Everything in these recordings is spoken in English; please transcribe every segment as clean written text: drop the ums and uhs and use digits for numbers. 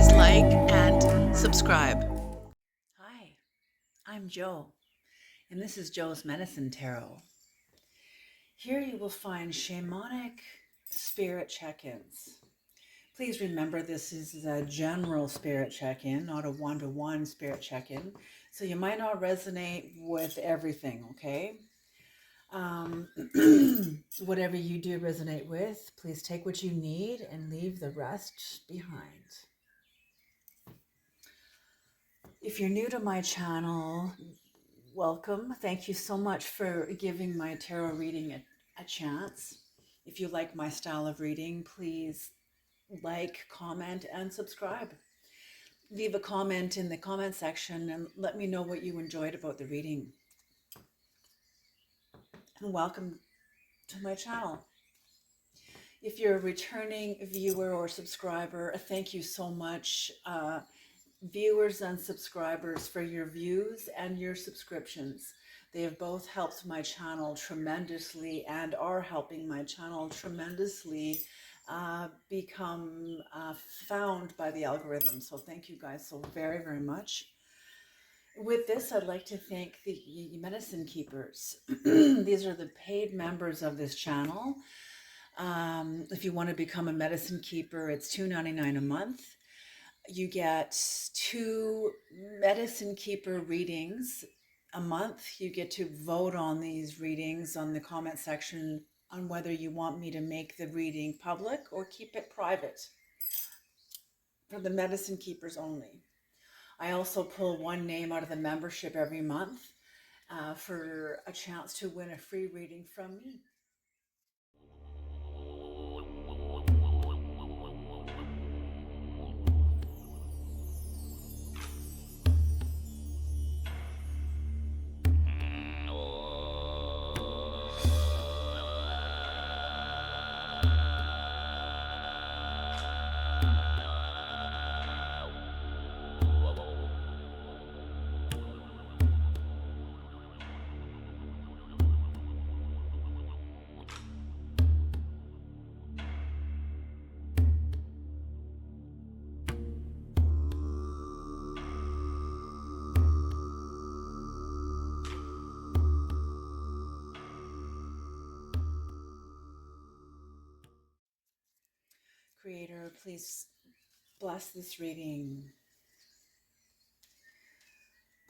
please like and subscribe. Hi, I'm Jo, and this is Jo's Medicine Tarot. Here you will find shamanic spirit check-ins. Please remember this is a general spirit check-in, not a one-to-one spirit check-in, so you might not resonate with everything, okay? Whatever you do resonate with, please take what you need and leave the rest behind. If you're new to my channel, welcome. Thank you so much for giving my tarot reading a chance. If you like my style of reading, please like, comment, and subscribe. Leave a comment in the comment section and let me know what you enjoyed about the reading. And welcome to my channel. If you're a returning viewer or subscriber, thank you so much, viewers and subscribers, for your views and your subscriptions. They have both helped my channel tremendously and are helping my channel tremendously become found by the algorithm. So thank you guys so very, very much. With this, I'd like to thank the medicine keepers. These are the paid members of this channel. If you want to become a medicine keeper, it's $2.99 a month. You get 2 medicine keeper readings a month. You get to vote on these readings on the comment section on whether you want me to make the reading public or keep it private for the medicine keepers only. I also pull one name out of the membership every month for a chance to win a free reading from me. Creator, please bless this reading.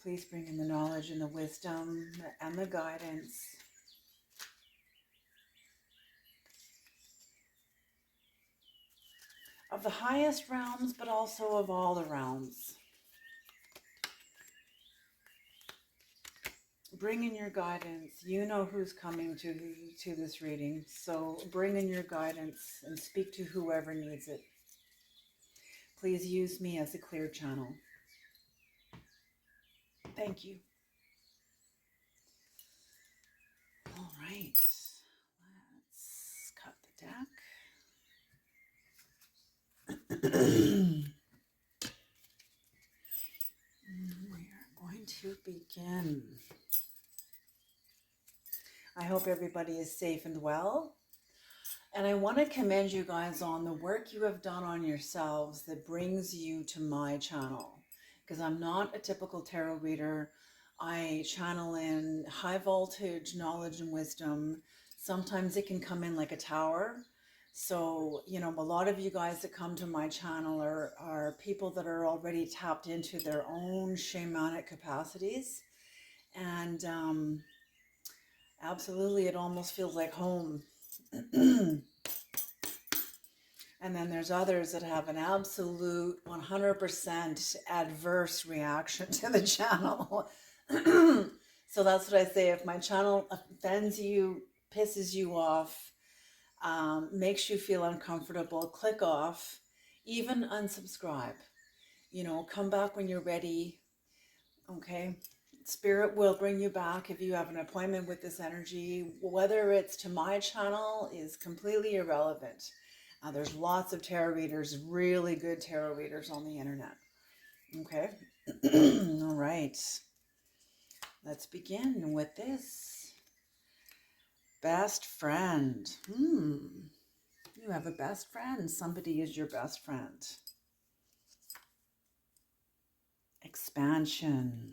Please bring in the knowledge and the wisdom and the guidance. Of the highest realms, but also of all the realms. Bring in your guidance. You know who's coming to this reading, so bring in your guidance and speak to whoever needs it. Please use me as a clear channel. Thank you. All right, let's cut the deck. We are going to begin. I hope everybody is safe and well. And I want to commend you guys on the work you have done on yourselves that brings you to my channel. Because I'm not a typical tarot reader. I channel in high voltage knowledge and wisdom. Sometimes it can come in like a tower. So, you know, a lot of you guys that come to my channel are people that are already tapped into their own shamanic capacities. And absolutely, it almost feels like home. And then there's others that have an absolute 100% adverse reaction to the channel. So that's what I say. If my channel offends you, pisses you off, makes you feel uncomfortable, click off, even unsubscribe. You know, come back when you're ready. Okay. Spirit will bring you back if you have an appointment with this energy. Whether it's to my channel is completely irrelevant. There's lots of tarot readers, really good tarot readers on the internet. Okay. All right. Let's begin with this. Best friend. You have a best friend. Somebody is your best friend. expansion.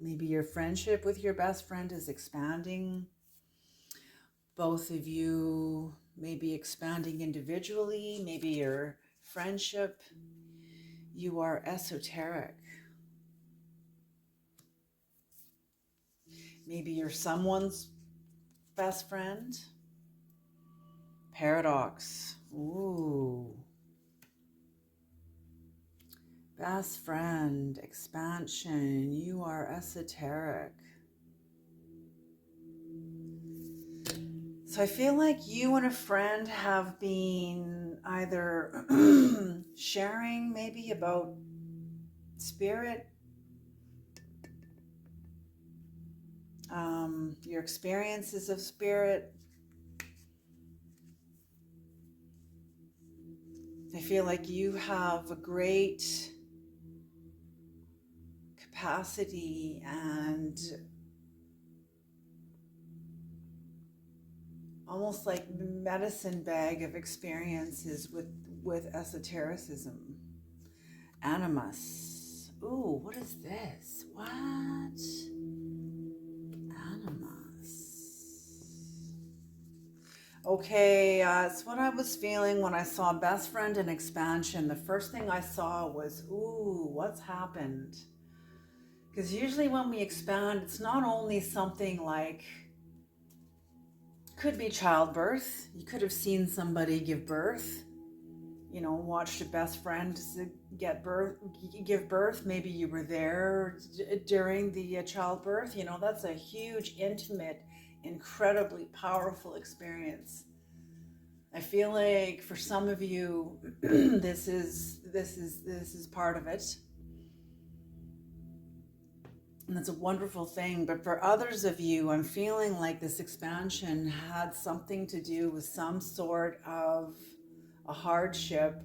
Maybe your friendship with your best friend is expanding. Both of you may be expanding individually. Maybe your friendship. You are esoteric. Maybe you're someone's best friend. Paradox. Ooh. Best friend, expansion. You are esoteric. So I feel like you and a friend have been either sharing maybe about spirit, your experiences of spirit. I feel like you have a great capacity and almost like medicine bag of experiences with esotericism. Animus. Ooh, what is this? What? Animus. Okay, it's what I was feeling when I saw best friend and expansion. The first thing I saw was, ooh, what's happened? Because usually when we expand, it's not only something like, could be childbirth. You could have seen somebody give birth, watched a best friend give birth. Maybe you were there during the childbirth. That's a huge, intimate, incredibly powerful experience. I feel like for some of you, this is part of it. And that's a wonderful thing. But for others of you, I'm feeling like this expansion had something to do with some sort of a hardship.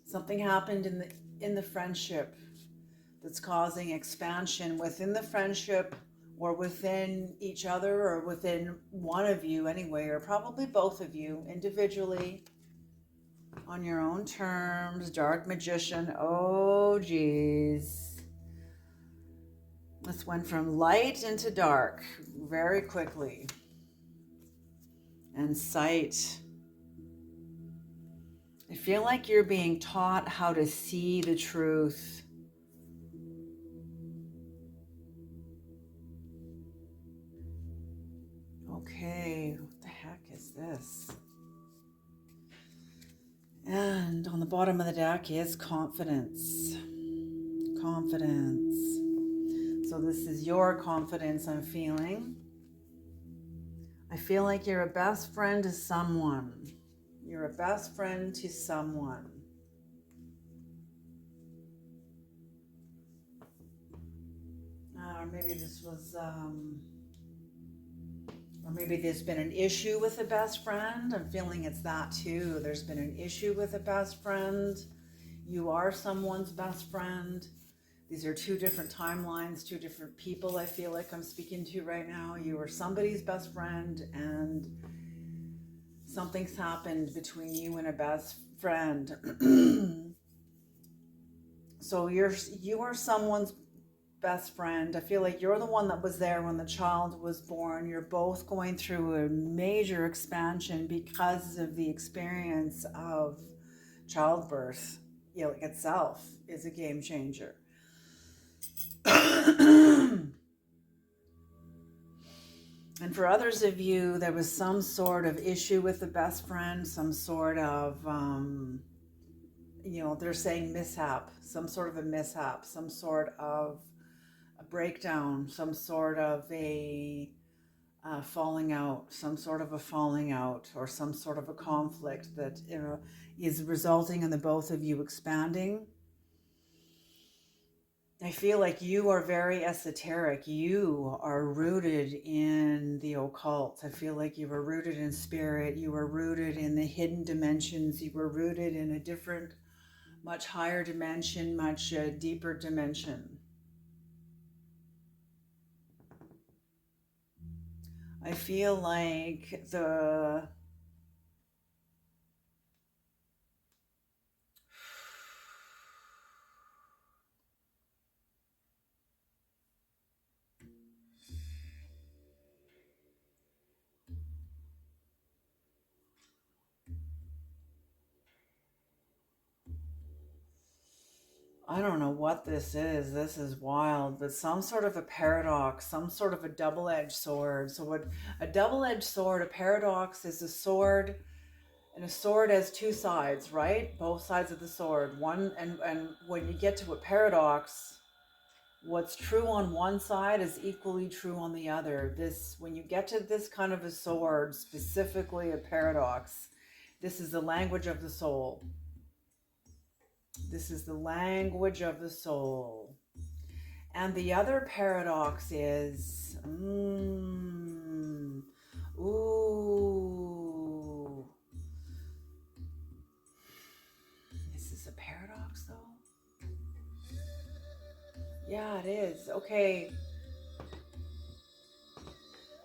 Something happened in the friendship that's causing expansion within the friendship, or within each other, or within one of you anyway, or probably both of you individually on your own terms. Dark magician. Oh, geez. This went from light into dark very quickly. And sight. I feel like you're being taught how to see the truth. Okay, what the heck is this? And on the bottom of the deck is confidence. Confidence. So this is your confidence I'm feeling. I feel like you're a best friend to someone. You're a best friend to someone. Or maybe this was, or maybe there's been an issue with a best friend. I'm feeling it's that too. There's been an issue with a best friend. You are someone's best friend. These are two different timelines, two different people I feel like I'm speaking to right now. You are somebody's best friend, and something's happened between you and a best friend. So you are someone's best friend. I feel like you're the one that was there when the child was born. You're both going through a major expansion because of the experience of childbirth. Itself is a game changer. And for others of you, there was some sort of issue with the best friend, some sort of, they're saying mishap, some sort of a mishap, some sort of a breakdown, some sort of a falling out, some sort of a falling out, or some sort of a conflict that is resulting in the both of you expanding. I feel like you are very esoteric. You are rooted in the occult. I feel like you are rooted in spirit. You are rooted in the hidden dimensions. You were rooted in a different, much higher dimension, much deeper dimension. I feel like I don't know what this is. This is wild, but some sort of a paradox, some sort of a double-edged sword. So what a double-edged sword, a paradox is a sword, and a sword has two sides, right? Both sides of the sword. One and when you get to a paradox, what's true on one side is equally true on the other. This when you get to this kind of a sword, specifically a paradox, this is the language of the soul. This is the language of the soul. And the other paradox is, ooh, is this a paradox though? Yeah, it is. Okay.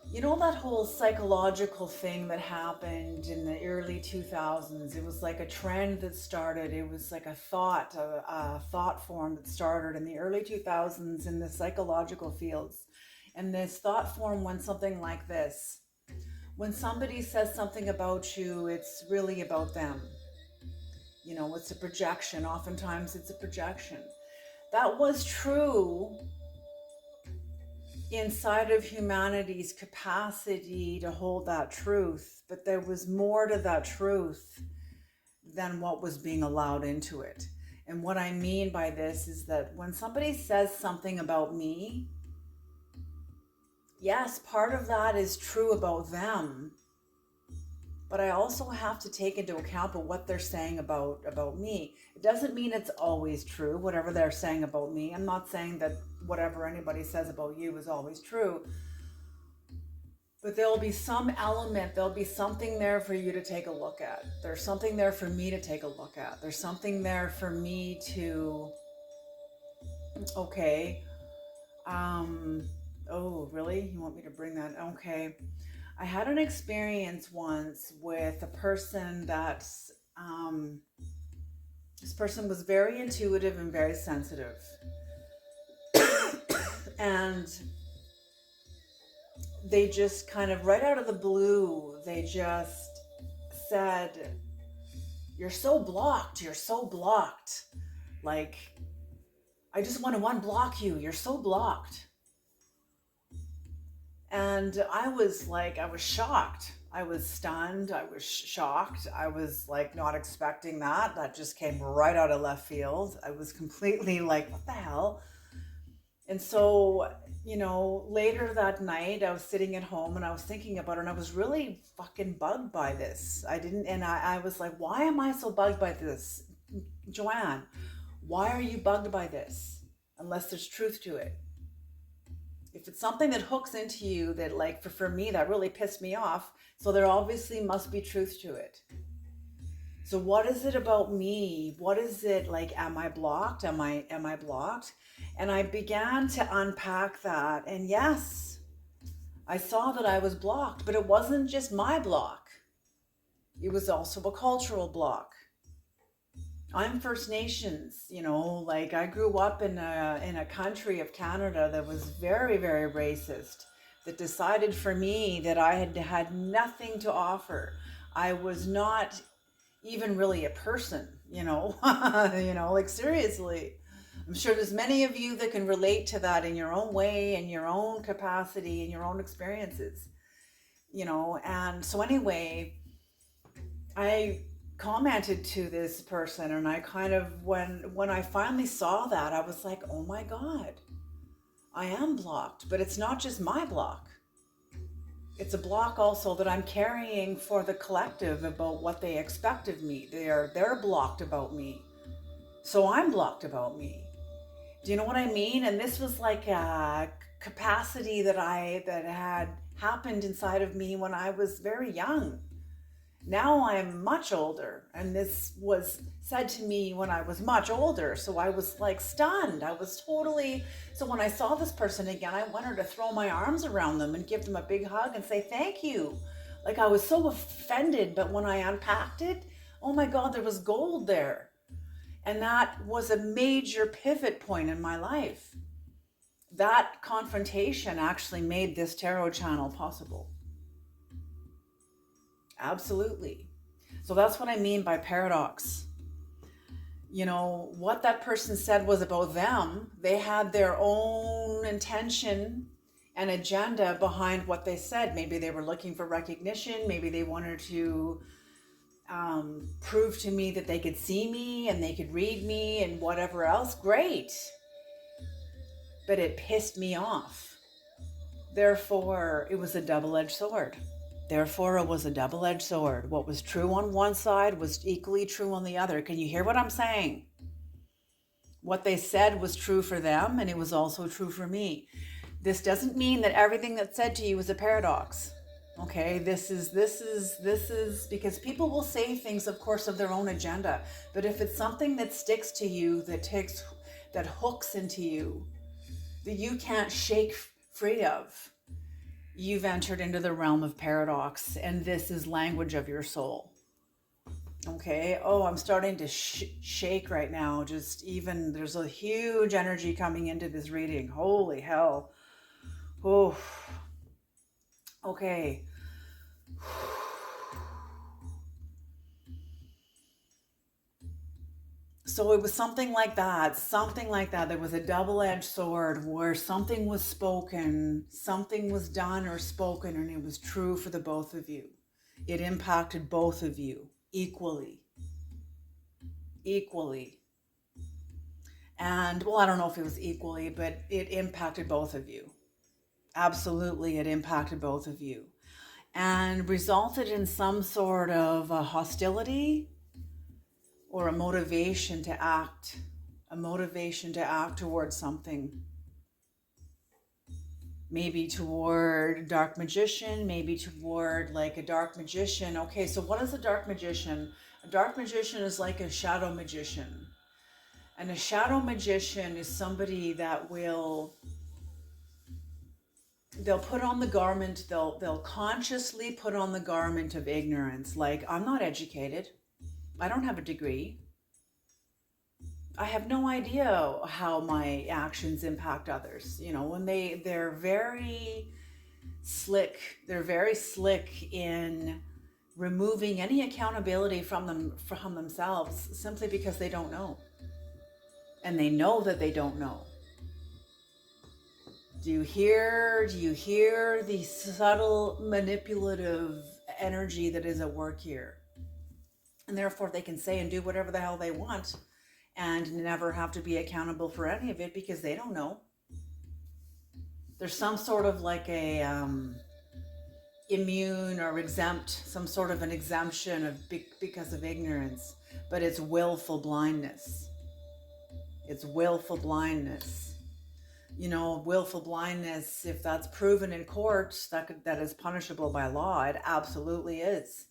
You know that whole psychological thing that happened in the early 2000s? It was like a trend that started. It was like a thought form that started in the early 2000s in the psychological fields. And this thought form went something like this. When somebody says something about you, it's really about them. You know, it's a projection. Oftentimes it's a projection. That was true inside of humanity's capacity to hold that truth, but there was more to that truth than what was being allowed into it. And what I mean by this is that when somebody says something about me, yes, part of that is true about them, but I also have to take into account what they're saying about me. It doesn't mean it's always true, whatever they're saying about me. I'm not saying that whatever anybody says about you is always true. But there'll be some element, there'll be something there for you to take a look at. There's something there for me to take a look at. There's something there for me to, okay, oh, really? You want me to bring that? Okay. I had an experience once with a person that's, this person was very intuitive and very sensitive. And they just kind of, right out of the blue, they just said, you're so blocked, you're so blocked. Like, I just want to unblock you, you're so blocked. And I was like, I was shocked. I was stunned. I was shocked. I was like not expecting that. That just came right out of left field. I was completely like, what the hell? And so, you know, later that night, I was sitting at home and I was thinking about it, and I was really fucking bugged by this. I was like, why am I so bugged by this? Joanne, why are you bugged by this? Unless there's truth to it. If it's something that hooks into you that, like, for me, that really pissed me off, so there obviously must be truth to it. So what is it about me? What is it like? Am I blocked? Am I blocked? And I began to unpack that. And yes, I saw that I was blocked, but it wasn't just my block. It was also a cultural block. I'm First Nations, you know, like I grew up in a country of Canada that was very, very racist, that decided for me that I had nothing to offer. I was not even really a person, you know, like seriously. I'm sure there's many of you that can relate to that in your own way, in your own capacity, in your own experiences, you know. And so anyway, I commented to this person, and I kind of, when I finally saw that, I was like, oh my God, I am blocked. But it's not just my block. It's a block also that I'm carrying for the collective about what they expect of me. They're blocked about me. So I'm blocked about me. Do you know what I mean? And this was like a capacity that had happened inside of me when I was very young. Now I'm much older, and this was said to me when I was much older. So I was like stunned. I was totally, so when I saw this person again, I wanted to throw my arms around them and give them a big hug and say thank you. Like I was so offended, but when I unpacked it, oh my God, there was gold there. And that was a major pivot point in my life. That confrontation actually made this tarot channel possible. Absolutely. So that's what I mean by paradox. what that person said was about them. They had their own intention and agenda behind what they said. Maybe they were looking for recognition. Maybe they wanted to prove to me that they could see me and they could read me and whatever else. Great. But it pissed me off. Therefore, it was a double-edged sword. What was true on one side was equally true on the other. Can you hear what I'm saying? What they said was true for them, and it was also true for me. This doesn't mean that everything that's said to you is a paradox. Okay, this is because people will say things, of course, of their own agenda. But if it's something that sticks to you, that hooks into you, that you can't shake free of, you've entered into the realm of paradox, and this is language of your soul. Okay. Oh, I'm starting to shake right now. There's a huge energy coming into this reading. Holy hell. Oh, okay. So it was something like that. There was a double-edged sword where something was spoken, something was done or spoken, and it was true for the both of you. It impacted both of you equally. And, well, I don't know if it was equally, but it impacted both of you. Absolutely, it impacted both of you. And resulted in some sort of a hostility or a motivation to act towards something. Maybe toward dark magician, maybe toward like a dark magician. Okay, so what is a dark magician? A dark magician is like a shadow magician. And a shadow magician is somebody that they'll put on the garment, they'll consciously put on the garment of ignorance. Like, I'm not educated. I don't have a degree. I have no idea how my actions impact others. When they're very slick. They're very slick in removing any accountability from themselves simply because they don't know. And they know that they don't know. Do you hear the subtle manipulative energy that is at work here? And therefore they can say and do whatever the hell they want and never have to be accountable for any of it because they don't know. There's some sort of like a immune or exempt, some sort of an exemption because of ignorance, but it's willful blindness. It's willful blindness. Willful blindness, if that's proven in court, that is punishable by law. It absolutely is.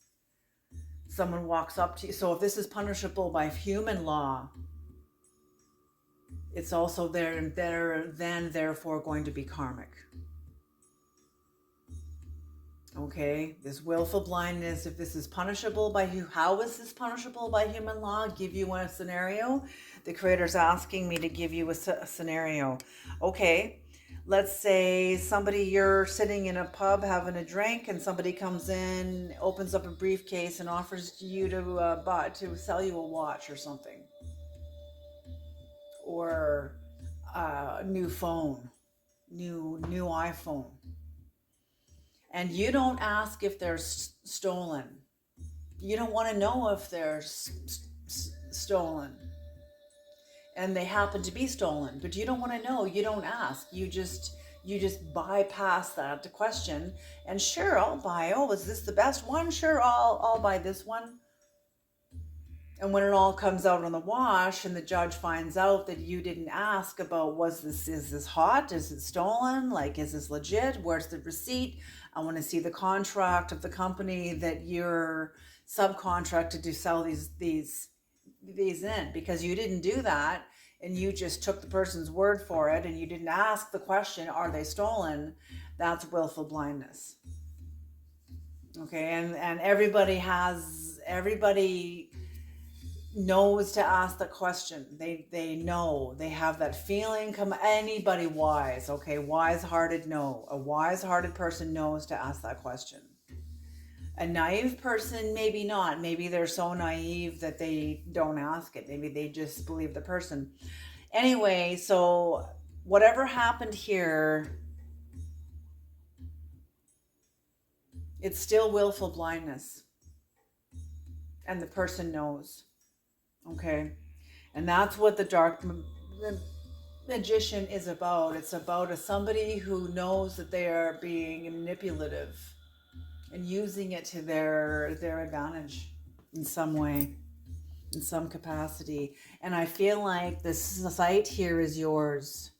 Someone walks up to you. So if this is punishable by human law, it's also therefore going to be karmic. Okay, this willful blindness, if this is punishable by you, how is this punishable by human law? I'll give you a scenario. The Creator's asking me to give you a scenario. Okay, let's say you're sitting in a pub having a drink and somebody comes in, opens up a briefcase and offers you to sell you a watch or something. Or a new phone, new iPhone. And you don't ask if they're stolen. You don't want to know if they're stolen. And they happen to be stolen, but you don't want to know. You don't ask. You just bypass that question. And sure, I'll buy. Oh, is this the best one? Sure, I'll buy this one. And when it all comes out on the wash and the judge finds out that you didn't ask about is this hot? Is it stolen? Like, is this legit? Where's the receipt? I want to see the contract of the company that you're subcontracted to sell these in, because you didn't do that and you just took the person's word for it and you didn't ask the question, are they stolen? That's willful blindness. Okay, and everybody knows to ask the question. They know, they have that feeling. Anybody wise, okay, wise-hearted know. A wise-hearted person knows to ask that question. A naive person, maybe not. Maybe they're so naive that they don't ask it. Maybe they just believe the person. Anyway, so whatever happened here, it's still willful blindness. And the person knows. Okay? And that's what the magician is about. It's about somebody who knows that they are being manipulative and using it to their advantage in some way, in some capacity. And I feel like the site here is yours.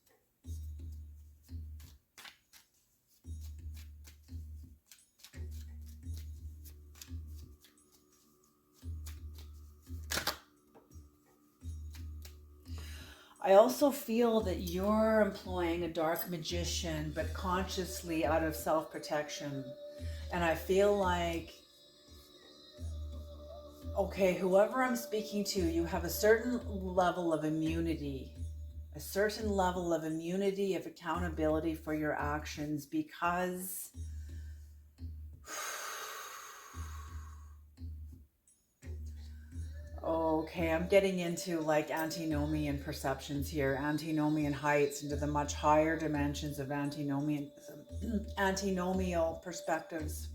I also feel that you're employing a dark magician, but consciously out of self-protection. And I feel like, okay, whoever I'm speaking to, you have a certain level of immunity, of accountability for your actions, because okay, I'm getting into like antinomian perceptions here, antinomian heights, into the much higher dimensions of antinomial perspectives.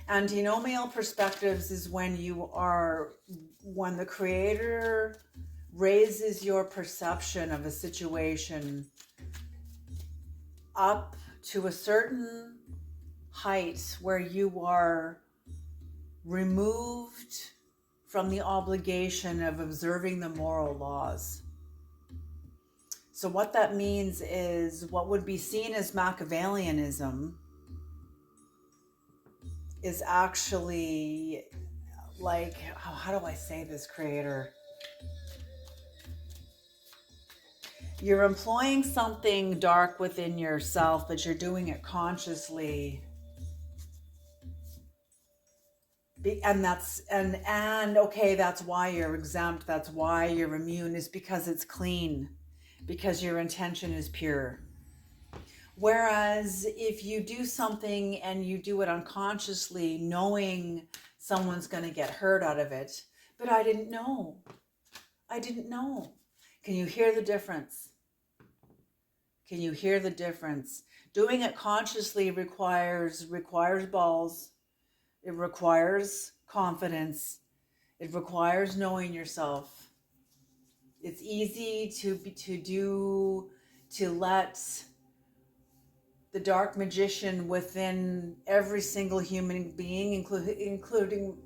Antinomial perspectives is when the creator raises your perception of a situation up to a certain height where you are removed from the obligation of observing the moral laws. So what that means is what would be seen as Machiavellianism is actually like, how do I say this, creator? You're employing something dark within yourself, but you're doing it consciously. And okay, that's why you're exempt, that's why you're immune, is because it's clean, because your intention is pure. Whereas if you do something and you do it unconsciously, knowing someone's going to get hurt out of it, but I didn't know. Can you hear the difference? Doing it consciously requires balls. It requires confidence. It requires knowing yourself. It's easy to let the dark magician within every single human being, including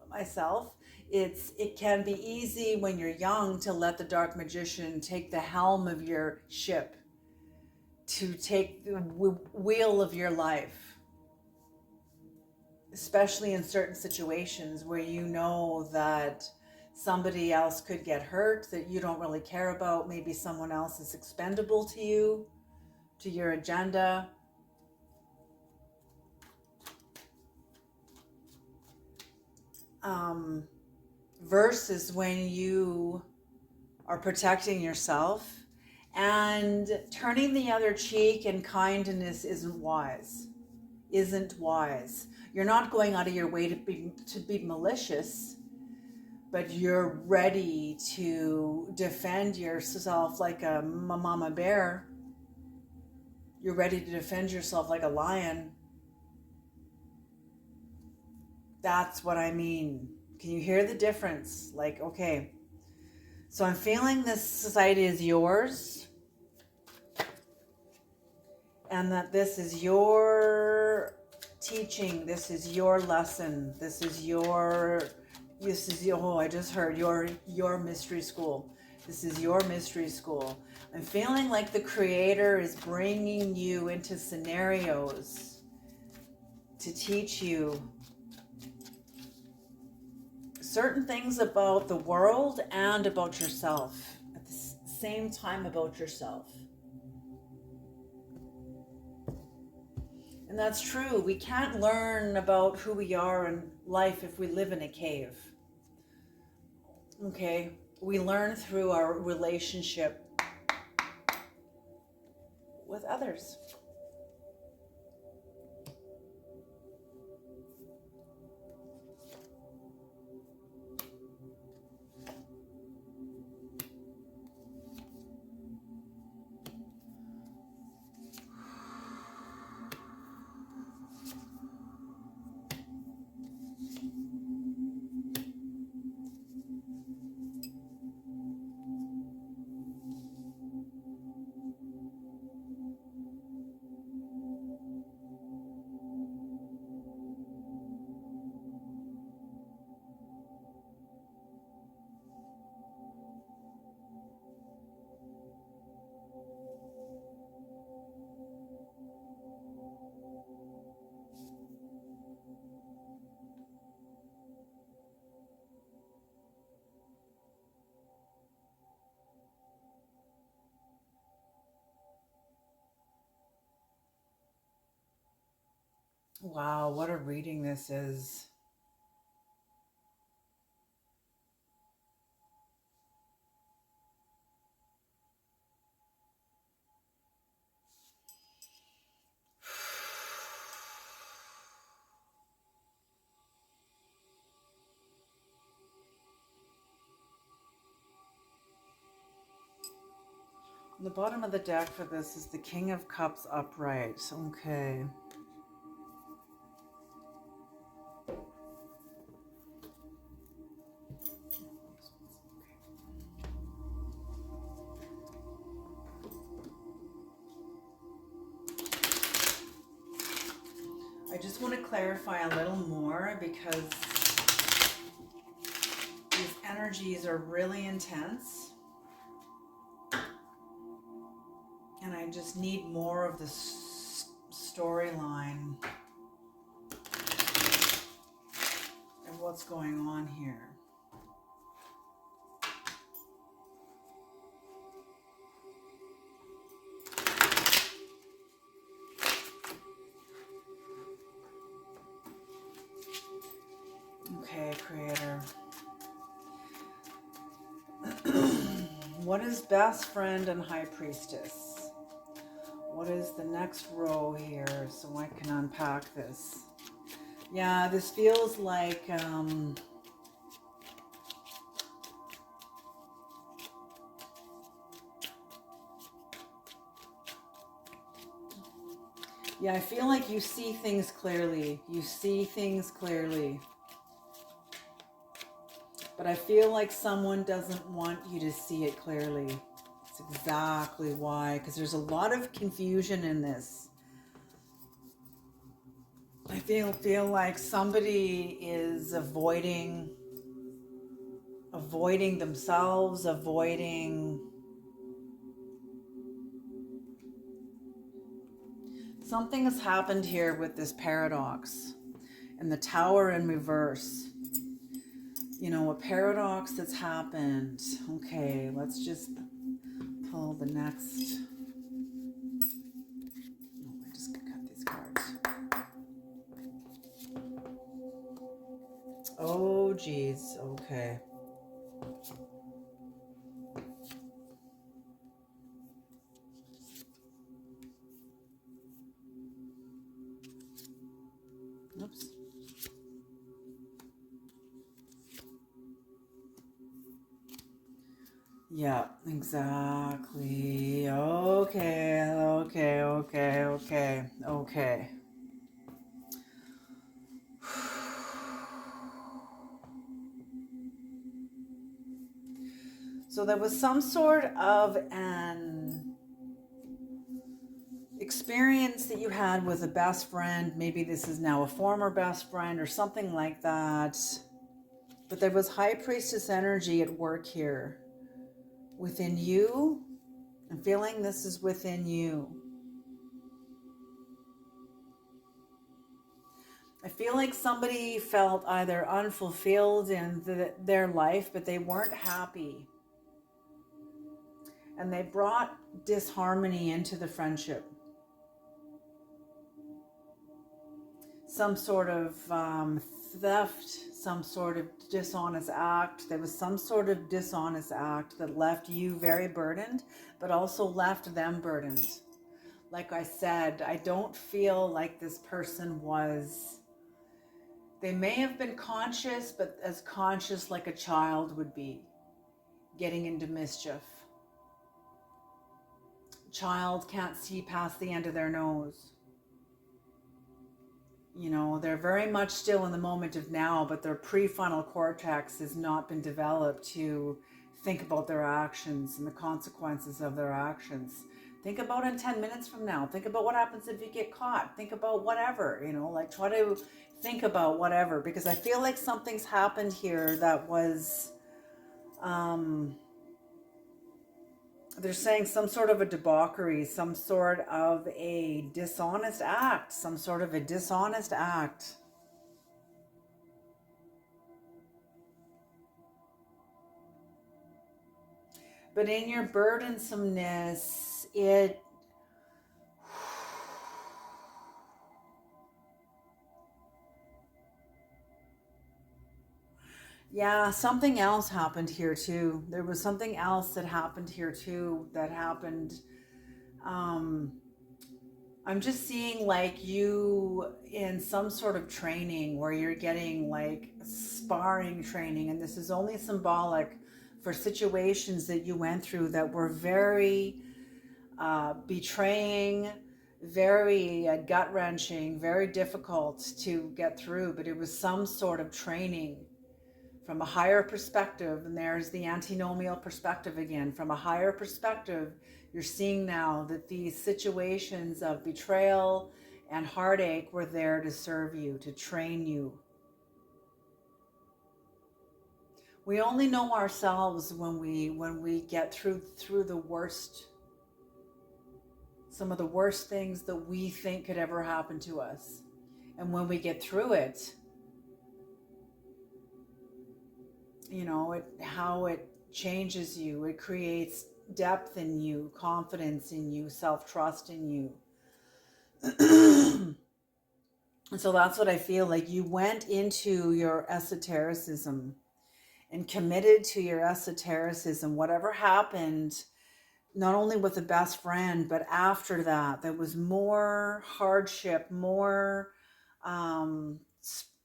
myself. It can be easy when you're young to let the dark magician take the helm of your ship, to take the wheel of your life, especially in certain situations where you know that somebody else could get hurt that you don't really care about. Maybe someone else is expendable to you, to your agenda. Versus when you are protecting yourself, and turning the other cheek in kindness isn't wise. You're not going out of your way to be malicious, but you're ready to defend yourself like a mama bear. You're ready to defend yourself like a lion. That's what I mean. Can you hear the difference? Like, okay, so I'm feeling this society is yours, and that this is your teaching, this is your lesson, this is your, I just heard your mystery school. This is your mystery school. I'm feeling like the creator is bringing you into scenarios to teach you certain things about the world and about yourself at the same time, about yourself. And that's true. We can't learn about who we are in life if we live in a cave. Okay? We learn through our relationship with others. Wow, what a reading this is. The bottom of the deck for this is the King of Cups upright. Okay. I just want to clarify a little more because these energies are really intense. And I just need more of the storyline of what's going on here. Okay, Creator. What is Best Friend and High Priestess? What is the next row here so I can unpack this? Yeah, this feels like yeah, I feel like you see things clearly. You see things clearly. But I feel like someone doesn't want you to see it clearly. That's exactly why, because there's a lot of confusion in this. I feel like somebody is avoiding themselves, avoiding something has happened here with this paradox and the Tower in reverse. You know, a paradox that's happened. Okay, let's just pull the next. Oh, I just cut these cards. Oh, geez. Okay. Oops. Yeah, exactly. Okay. So there was some sort of an experience that you had with a best friend. Maybe this is now a former best friend or something like that. But there was High Priestess energy at work here. Within you. I'm feeling this is within you. I feel like somebody felt either unfulfilled in their life, but they weren't happy. And they brought disharmony into the friendship. Some sort of theft, some sort of dishonest act. There was some sort of dishonest act that left you very burdened, but also left them burdened. Like I said, I don't feel like this person was... They may have been conscious, but as conscious like a child would be, getting into mischief. Child can't see past the end of their nose. You know, they're very much still in the moment of now, but their prefrontal cortex has not been developed to think about their actions and the consequences of their actions. Think about in 10 minutes from now. Think about what happens if you get caught. Think about whatever, you know, like try to think about whatever, because I feel like something's happened here that was, they're saying some sort of a debauchery, some sort of a dishonest act, some sort of a dishonest act. But in your burdensomeness, Yeah, something else happened here too. There was something else that happened here too that happened. Um, I'm just seeing like you in some sort of training where you're getting like sparring training, and this is only symbolic for situations that you went through that were very betraying, very gut wrenching, very difficult to get through, but it was some sort of training from a higher perspective. And there's the antinomial perspective again. From a higher perspective, you're seeing now that these situations of betrayal and heartache were there to serve you, to train you. We only know ourselves when we get through the worst, some of the worst things that we think could ever happen to us. And when we get through it, how it changes you. It creates depth in you, confidence in you, self-trust in you. And so that's what I feel like. You went into your esotericism and committed to your esotericism. Whatever happened, not only with the best friend, but after that, there was more hardship, more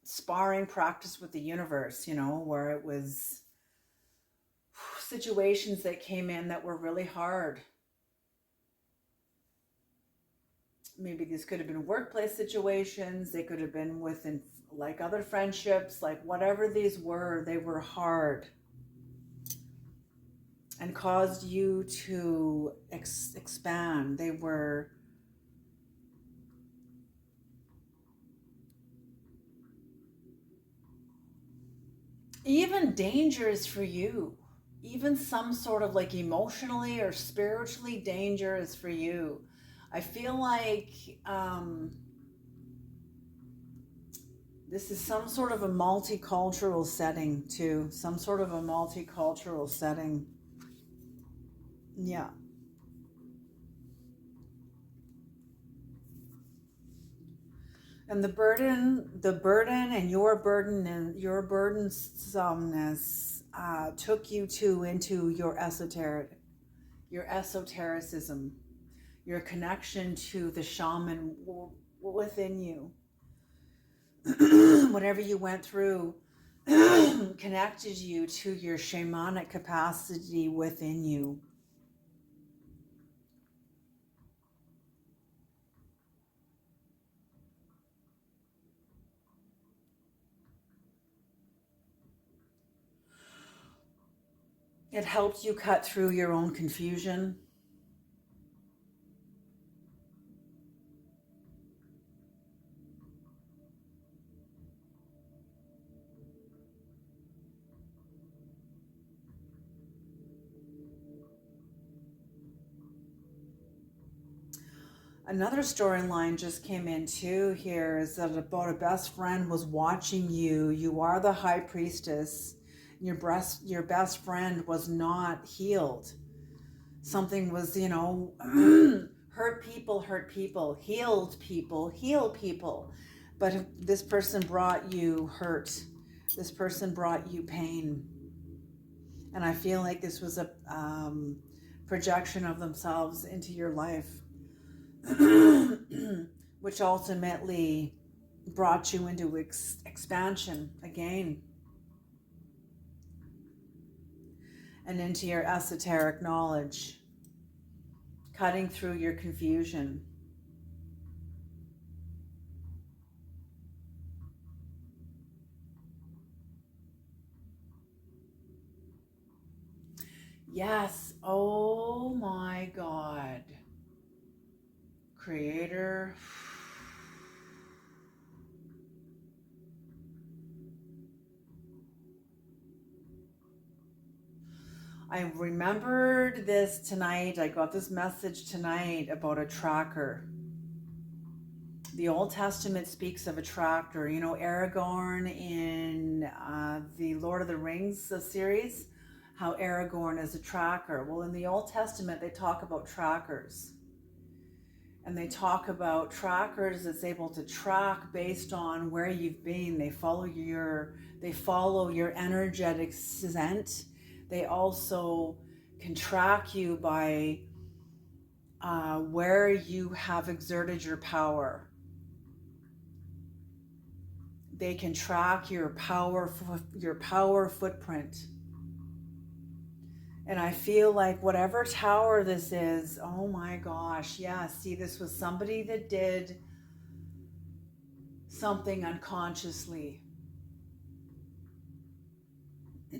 sparring practice with the universe, where it was situations that came in that were really hard. Maybe these could have been workplace situations. They could have been within like other friendships, like whatever these were, they were hard and caused you to expand. They were even dangerous for you. Even some sort of like emotionally or spiritually dangerous for you. I feel like this is some sort of a multicultural setting too. Some sort of a multicultural setting. Yeah. And the burden and your burdensomeness took you into your esotericism, your connection to the shaman within you. Whatever you went through connected you to your shamanic capacity within you. It helped you cut through your own confusion. Another storyline just came in too here is that about a best friend was watching you. You are the high priestess. Your best friend was not healed. Something was, hurt people, healed people, heal people. But this person brought you hurt. This person brought you pain. And I feel like this was a projection of themselves into your life. Which ultimately brought you into expansion again and into your esoteric knowledge, cutting through your confusion. Yes, oh my God. Creator. I remembered this tonight. I got this message tonight about a tracker. The Old Testament speaks of a tracker. Aragorn in the Lord of the Rings series, how Aragorn is a tracker. Well, in the Old Testament, they talk about trackers. And they talk about trackers that's able to track based on where you've been. They follow your energetic scent. They also can track you by where you have exerted your power. They can track your power footprint. And I feel like whatever tower this is, oh my gosh, yeah, see, this was somebody that did something unconsciously.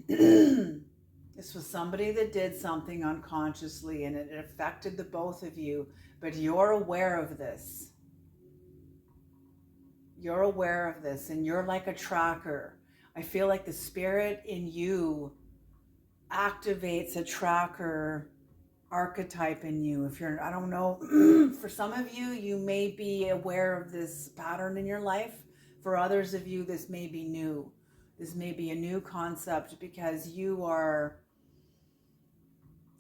This was somebody that did something unconsciously, and it affected the both of you, but you're aware of this. You're aware of this, and you're like a tracker. I feel like the spirit in you activates a tracker archetype in you. If you're, I don't know, for some of you, you may be aware of this pattern in your life. For others of you, this may be new. This may be a new concept because you are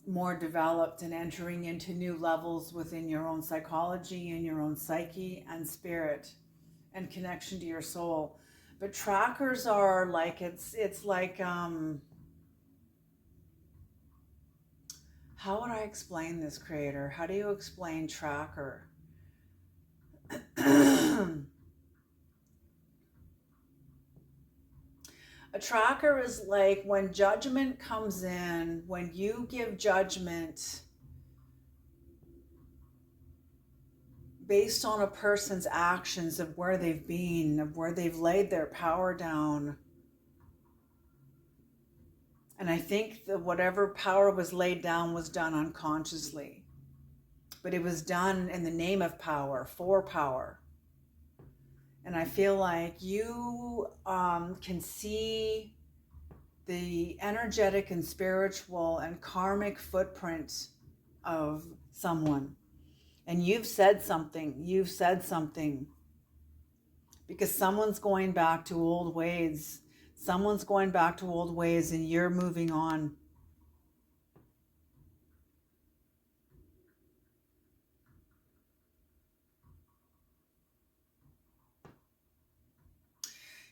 more developed and entering into new levels within your own psychology and your own psyche and spirit and connection to your soul. But trackers are like, it's like, how would I explain this, creator? How do you explain tracker? A tracker is like when judgment comes in, when you give judgment based on a person's actions of where they've been, of where they've laid their power down. And I think that whatever power was laid down was done unconsciously. But it was done in the name of power, for power. And I feel like you can see the energetic and spiritual and karmic footprint of someone. And you've said something. Because someone's going back to old ways. Someone's going back to old ways and you're moving on.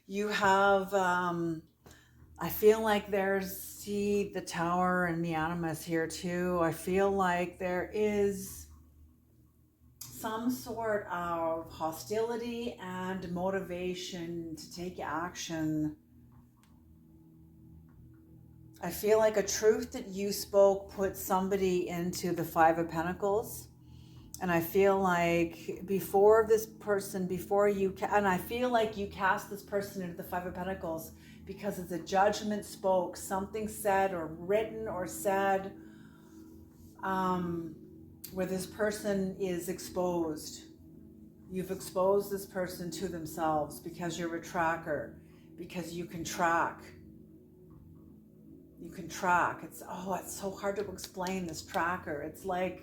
You have, I feel like there's, see the tower and the animus here too. I feel like there is some sort of hostility and motivation to take action. I feel like a truth that you spoke put somebody into the Five of Pentacles. And I feel like before this person, and I feel like you cast this person into the Five of Pentacles because it's a judgment spoke, something said or written or said, where this person is exposed. You've exposed this person to themselves because you're a tracker, because you can track. You can track. It's so hard to explain this tracker. It's like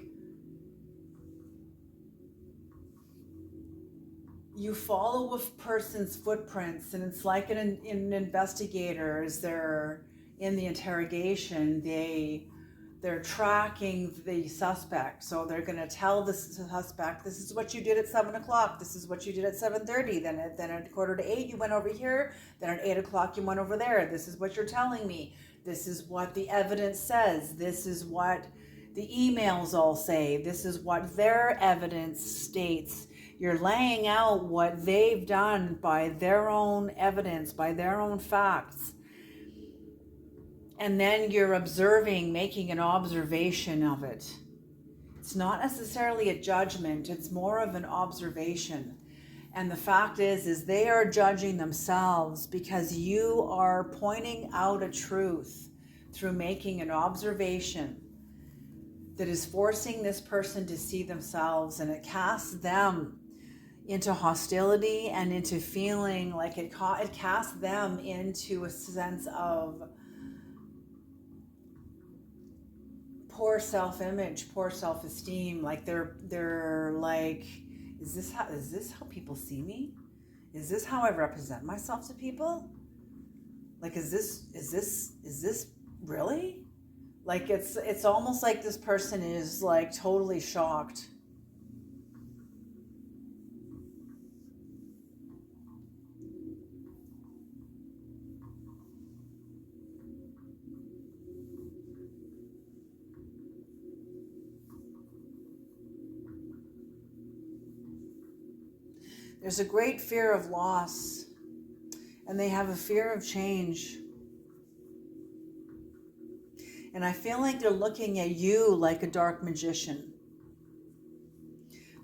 you follow a person's footprints, and it's like an investigator, as they're in the interrogation, they're tracking the suspect. So they're going to tell the suspect, this is what you did at 7 o'clock. This is what you did at 7:30. Then at 7:45 you went over here. Then at 8 o'clock you went over there. This is what you're telling me. This is what the evidence says. This is what the emails all say. This is what their evidence states. You're laying out what they've done by their own evidence, by their own facts. And then you're observing, making an observation of it. It's not necessarily a judgment, it's more of an observation. And the fact is they are judging themselves because you are pointing out a truth through making an observation that is forcing this person to see themselves, and it casts them into hostility and into feeling like it casts them into a sense of poor self-image, poor self-esteem. Like they're like, is this how people see me? Is this how I represent myself to people? Like, is this really? Like it's almost like this person is like totally shocked. There's a great fear of loss, and they have a fear of change. And I feel like they're looking at you like a dark magician.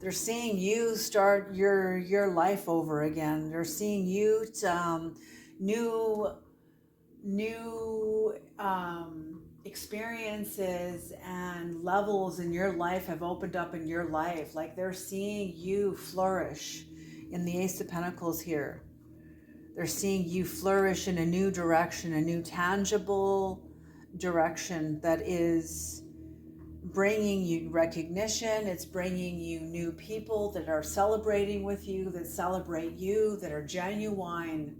They're seeing you start your life over again. They're seeing you new experiences and levels in your life have opened up in your life. Like they're seeing you flourish in the Ace of Pentacles here. They're seeing you flourish in a new direction, a new tangible direction that is bringing you recognition. It's bringing you new people that are celebrating with you, that celebrate you, that are genuine,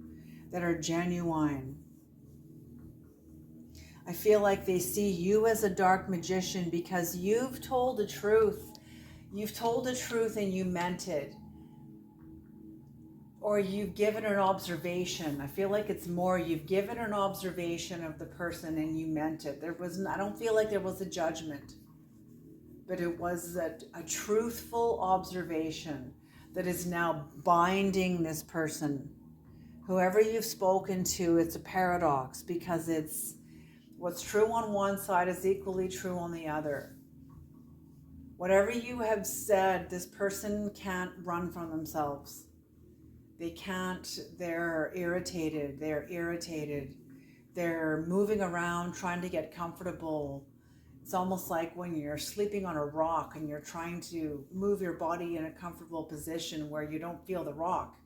I feel like they see you as a dark magician because you've told the truth. You've told the truth and you meant it. Or you've given an observation. I feel like it's more you've given an observation of the person and you meant it. I don't feel like there was a judgment, but it was a truthful observation that is now binding this person. Whoever you've spoken to, it's a paradox because it's what's true on one side is equally true on the other. Whatever you have said, this person can't run from themselves. They can't, they're irritated. They're moving around, trying to get comfortable. It's almost like when you're sleeping on a rock and you're trying to move your body in a comfortable position where you don't feel the rock.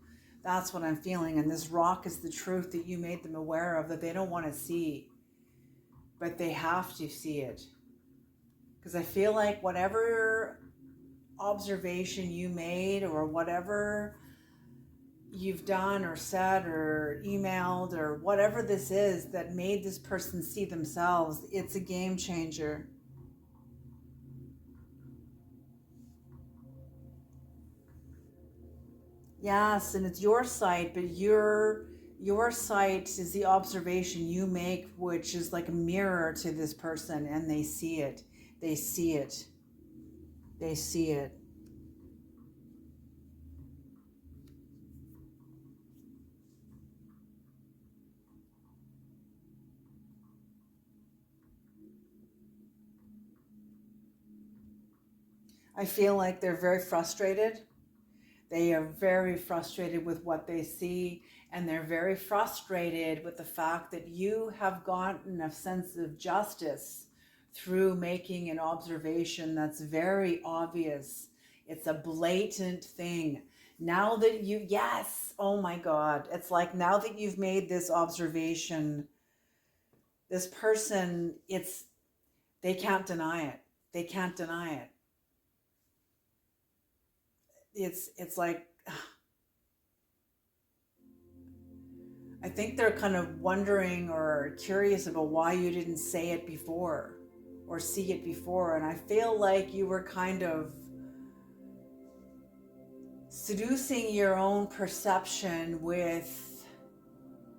That's what I'm feeling. And this rock is the truth that you made them aware of that they don't want to see. But they have to see it. Because I feel like whatever observation you made or whatever you've done or said or emailed or whatever this is that made this person see themselves, it's a game changer. Yes, and it's your sight, but your sight is the observation you make, which is like a mirror to this person, and they see it. They see it. They see it. I feel like they're very frustrated. They are very frustrated with what they see, and they're very frustrated with the fact that you have gotten a sense of justice through making an observation that's very obvious. It's a blatant thing. Now that yes, oh my God. It's like now that you've made this observation, this person, they can't deny it. They can't deny it. It's like, I think they're kind of wondering or curious about why you didn't say it before or see it before. And I feel like you were kind of seducing your own perception with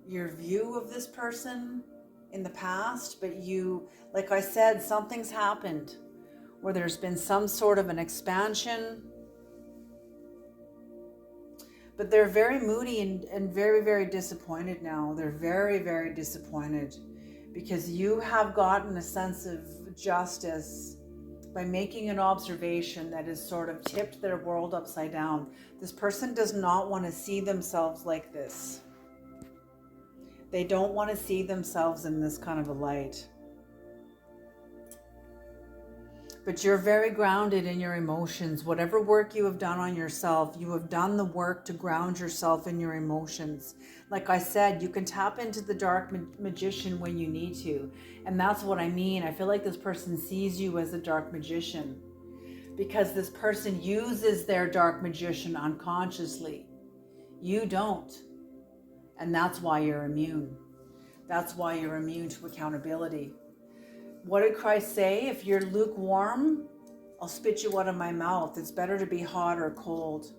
your view of this person in the past. But you, like I said, something's happened where there's been some sort of an expansion. But they're very moody and very, very disappointed now. They're very, very disappointed because you have gotten a sense of justice by making an observation that has sort of tipped their world upside down. This person does not want to see themselves like this. They don't want to see themselves in this kind of a light. But you're very grounded in your emotions. Whatever work you have done on yourself, you have done the work to ground yourself in your emotions. Like I said, you can tap into the dark magician when you need to. And that's what I mean. I feel like this person sees you as a dark magician because this person uses their dark magician unconsciously. You don't. And that's why you're immune. That's why you're immune to accountability. What did Christ say? If you're lukewarm, I'll spit you out of my mouth. It's better to be hot or cold.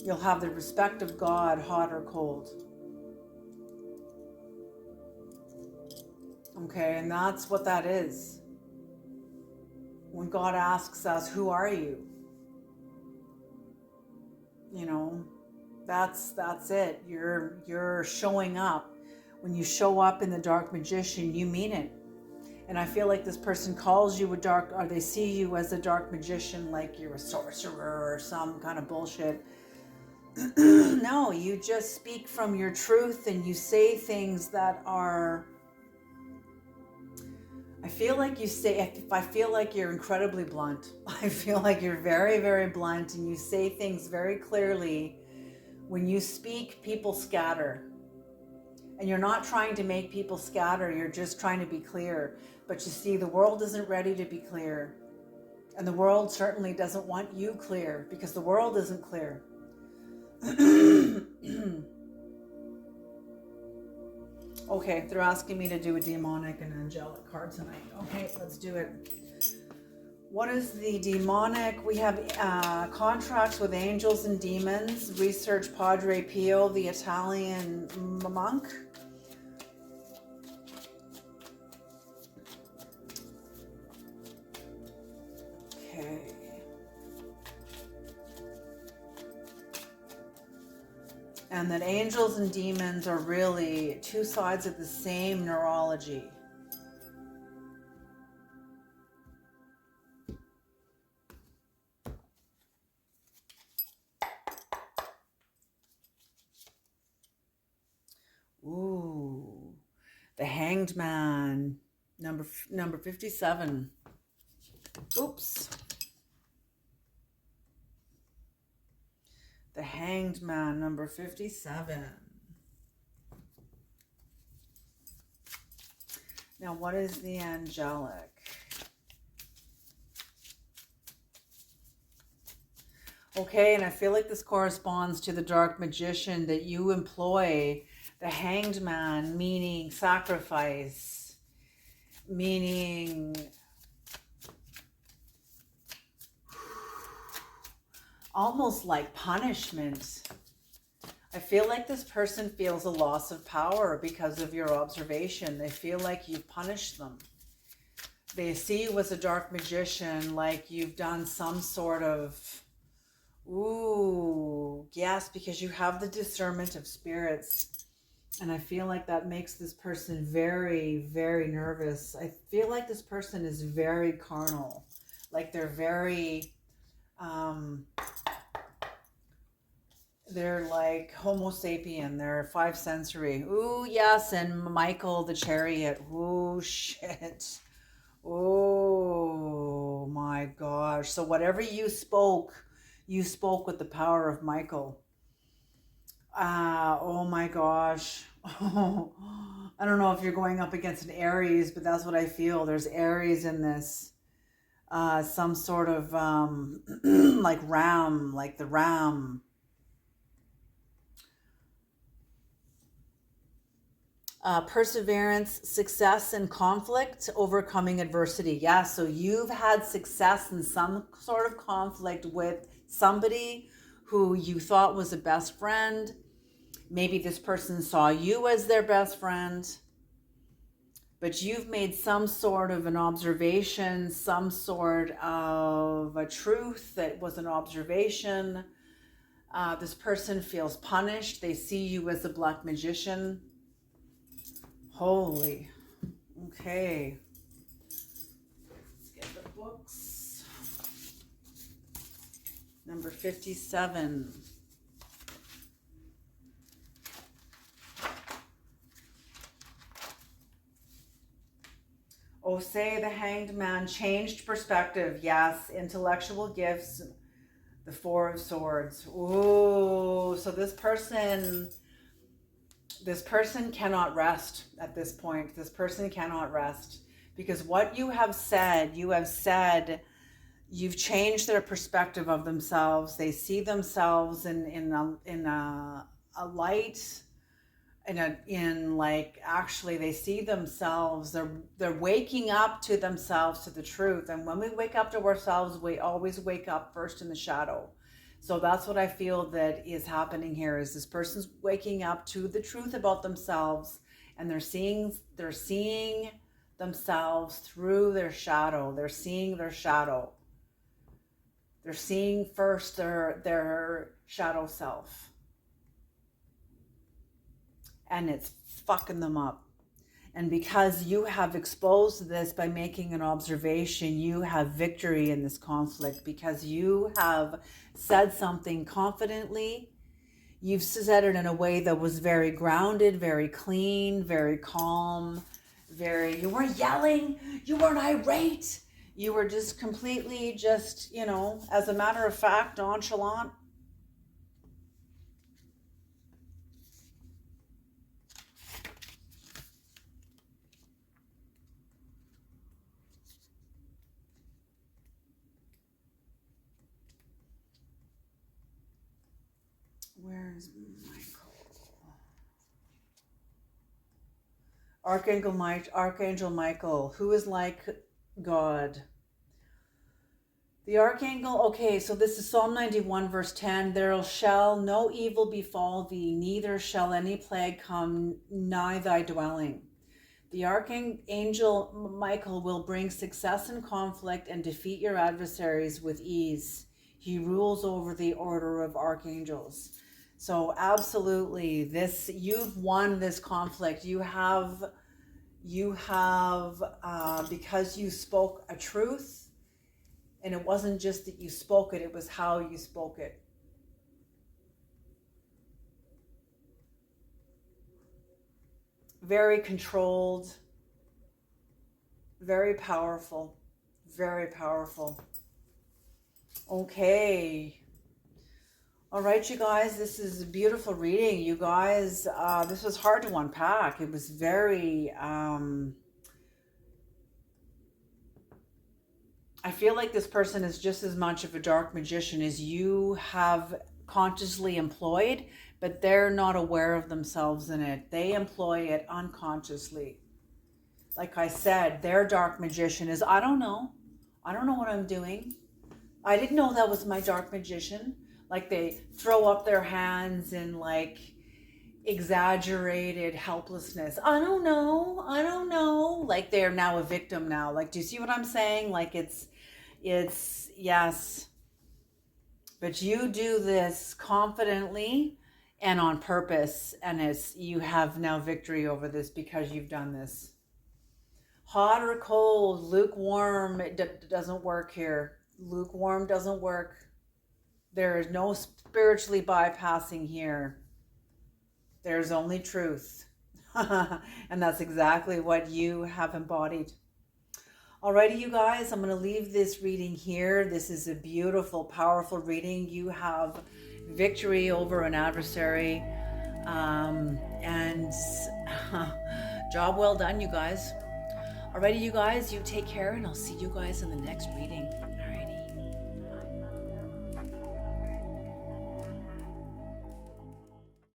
You'll have the respect of God, hot or cold. Okay, and that's what that is. When God asks us, who are you? You know, That's it. You're showing up. When you show up in the dark magician, you mean it. And I feel like this person calls you a dark, or they see you as a dark magician, like you're a sorcerer or some kind of bullshit. No, you just speak from your truth and you say things that are, I feel like you're incredibly blunt. I feel like you're very, very blunt and you say things very clearly. When you speak, people scatter. And you're not trying to make people scatter, you're just trying to be clear. But you see, the world isn't ready to be clear. And the world certainly doesn't want you clear because the world isn't clear. Okay, they're asking me to do a demonic and angelic card tonight. Okay, let's do it. What is the demonic? We have contracts with angels and demons. Research Padre Pio, the Italian monk. Okay. And that angels and demons are really two sides of the same neurology. Ooh, the Hanged Man, number 57. Oops. The Hanged Man, number 57. Now, what is the angelic? Okay, and I feel like this corresponds to the dark magician that you employ. The Hanged Man, meaning sacrifice, meaning almost like punishment. I feel like this person feels a loss of power because of your observation. They feel like you've punished them. They see you as a dark magician, like you've done some sort of, yes, because you have the discernment of spirits. And I feel like that makes this person very, very nervous. I feel like this person is very carnal. Like they're very, they're like Homo sapien. They're five sensory. Ooh, yes. And Michael the chariot. Ooh, shit. Oh my gosh. So whatever you spoke with the power of Michael. Oh my gosh. I don't know if you're going up against an Aries, but that's what I feel. There's Aries in this. Some sort of like ram, like the ram. Perseverance, success in conflict, overcoming adversity. Yeah, so you've had success in some sort of conflict with somebody who you thought was a best friend. Maybe this person saw you as their best friend, but you've made some sort of an observation, some sort of a truth that was an observation. This person feels punished. They see you as a black magician. Holy. Okay. Let's get the books. Number 57. Oh, say the Hanged Man, changed perspective. Yes, intellectual gifts. The Four of Swords. Ooh, so this person cannot rest at this point. This person cannot rest because what you have said, you've changed their perspective of themselves. They see themselves in a light, actually they see themselves. They're waking up to themselves, to the truth. And when we wake up to ourselves, we always wake up first in the shadow. So that's what I feel that is happening here, is this person's waking up to the truth about themselves, and they're seeing themselves through their shadow. They're seeing their shadow. They're seeing first their shadow self. and it's fucking them up. And because you have exposed this by making an observation, you have victory in this conflict because you have said something confidently. You've said it in a way that was very grounded, very clean, very calm, you weren't yelling, you weren't irate. You were just completely just, as a matter of fact, nonchalant. Where's Michael? Archangel Michael, who is like God. The Archangel, okay, so this is Psalm 91, verse 10. There shall no evil befall thee, neither shall any plague come nigh thy dwelling. The Archangel Michael will bring success in conflict and defeat your adversaries with ease. He rules over the order of archangels. So absolutely, you've won this conflict. You have, because you spoke a truth, and it wasn't just that you spoke it, it was how you spoke it. Very controlled, very powerful, very powerful. Okay. All right, you guys, this is a beautiful reading. You guys, this was hard to unpack. It was very, I feel like this person is just as much of a dark magician as you have consciously employed, but they're not aware of themselves in it. They employ it unconsciously. Like I said, their dark magician is, I don't know what I'm doing. I didn't know that was my dark magician. Like they throw up their hands in like exaggerated helplessness. I don't know. Like they're now a victim now. Like, do you see what I'm saying? Like it's yes. But you do this confidently and on purpose, and you have now victory over this because you've done this. Hot or cold, lukewarm, it doesn't work here. Lukewarm doesn't work. There is no spiritually bypassing here. There's only truth. And that's exactly what you have embodied. Alrighty, you guys, I'm going to leave this reading here. This is a beautiful, powerful reading. You have victory over an adversary. And job well done, you guys. Alrighty, you guys, you take care, and I'll see you guys in the next reading.